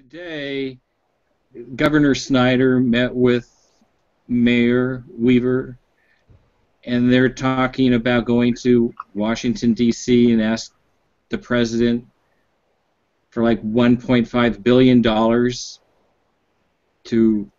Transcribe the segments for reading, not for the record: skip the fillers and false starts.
Today, Governor Snyder met with Mayor Weaver, and they're talking about going to Washington, D.C. and ask the president for like $1.5 billion to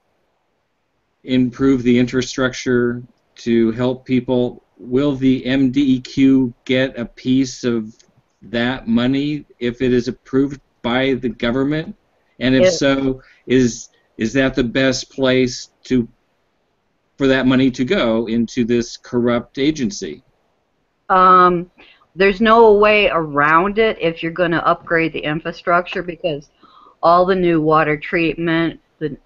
improve the infrastructure to help people. Will the MDEQ get a piece of that money if it is approved by the government? And if so, is that the best place for that money to go into this corrupt agency? There's no way around it if you're going to upgrade the infrastructure, because all the new water treatment, the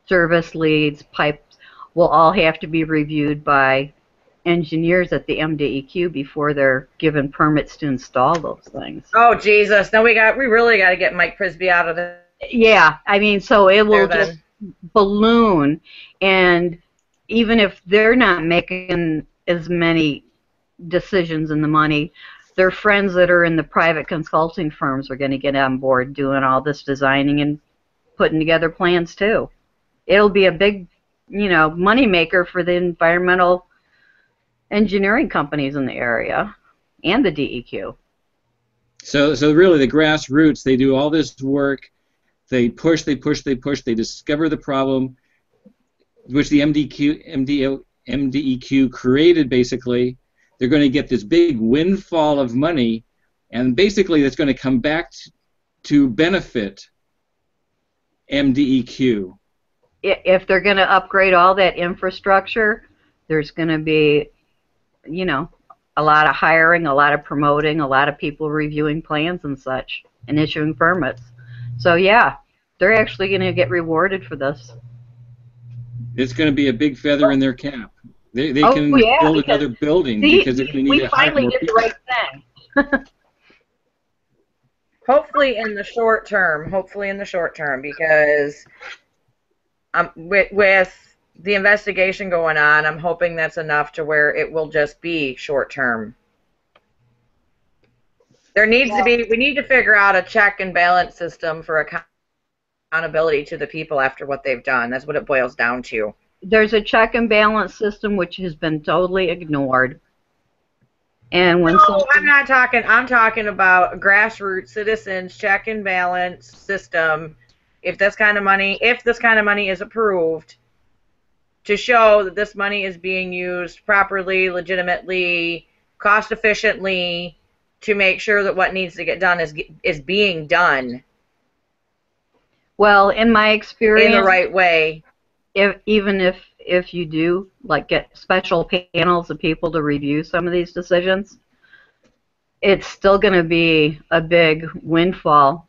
service leads, pipes, will all have to be reviewed by engineers at the MDEQ before they're given permits to install those things. Oh Jesus! No, we really got to get Mike Prisby out of there. Yeah, I mean, so it will just balloon, and even if they're not making as many decisions in the money, their friends that are in the private consulting firms are going to get on board doing all this designing and putting together plans too. It'll be a big, money maker for the environmental engineering companies in the area and the DEQ. So really the grassroots, they do all this work, they push, they discover the problem, which the MDEQ created basically. They're going to get this big windfall of money, and basically that's going to come back to benefit MDEQ. If they're going to upgrade all that infrastructure, there's going to be a lot of hiring, a lot of promoting, a lot of people reviewing plans and such, and issuing permits. So yeah, they're actually going to get rewarded for this. It's going to be a big feather in their cap. They can build another building because if we need to hire more people. We finally did the right thing. Hopefully in the short term, because with the investigation going on, I'm hoping that's enough to where it will just be short term. There needs to be, we need to figure out a check and balance system for accountability to the people after what they've done. That's what it boils down to. There's a check and balance system which has been totally ignored. And when I'm talking about grassroots citizens check and balance system. If this kind of money is approved, to show that this money is being used properly, legitimately, cost efficiently, to make sure that what needs to get done is being done. Well, in my experience, in the right way. Even if you do get special panels of people to review some of these decisions, it's still going to be a big windfall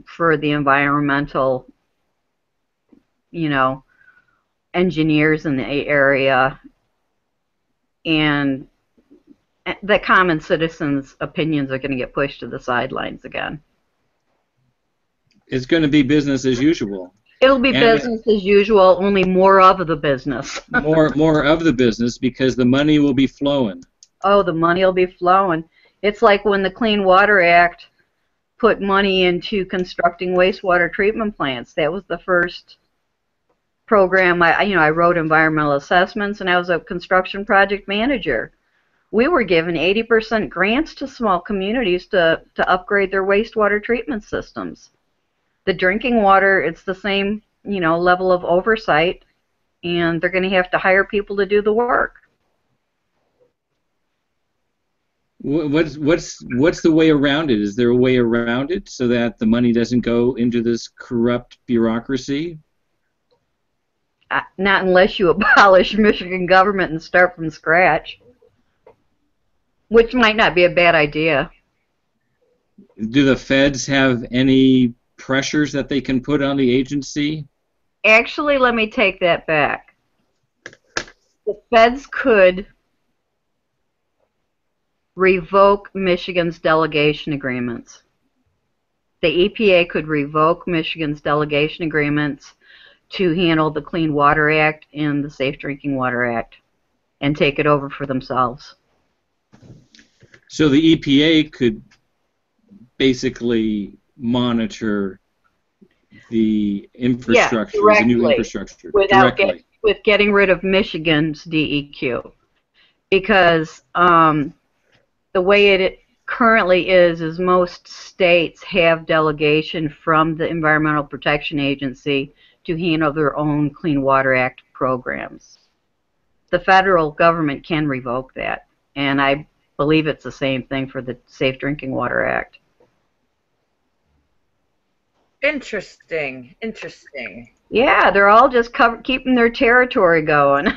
for the environmental, engineers in the area, and the common citizens' opinions are going to get pushed to the sidelines again. It's going to be business as usual. It'll be business as usual, only more of the business. more of the business, because the money will be flowing. Oh, the money will be flowing. It's like when the Clean Water Act put money into constructing wastewater treatment plants. That was the first program. I wrote environmental assessments, and I was a construction project manager. We were given 80% grants to small communities to upgrade their wastewater treatment systems. The drinking water, it's the same, level of oversight, and they're going to have to hire people to do the work. What's the way around it? Is there a way around it so that the money doesn't go into this corrupt bureaucracy? Not unless you abolish Michigan government and start from scratch, which might not be a bad idea. Do the feds have any pressures that they can put on the agency? Actually, let me take that back. The feds could revoke Michigan's delegation agreements. The EPA could revoke Michigan's delegation agreements to handle the Clean Water Act and the Safe Drinking Water Act and take it over for themselves. So the EPA could basically monitor the infrastructure, the new directly, infrastructure, without directly. with getting rid of Michigan's DEQ, because the way it currently is most states have delegation from the Environmental Protection Agency to handle their own Clean Water Act programs. The federal government can revoke that, and I believe it's the same thing for the Safe Drinking Water Act. Interesting. Interesting. Yeah, they're all just keeping their territory going.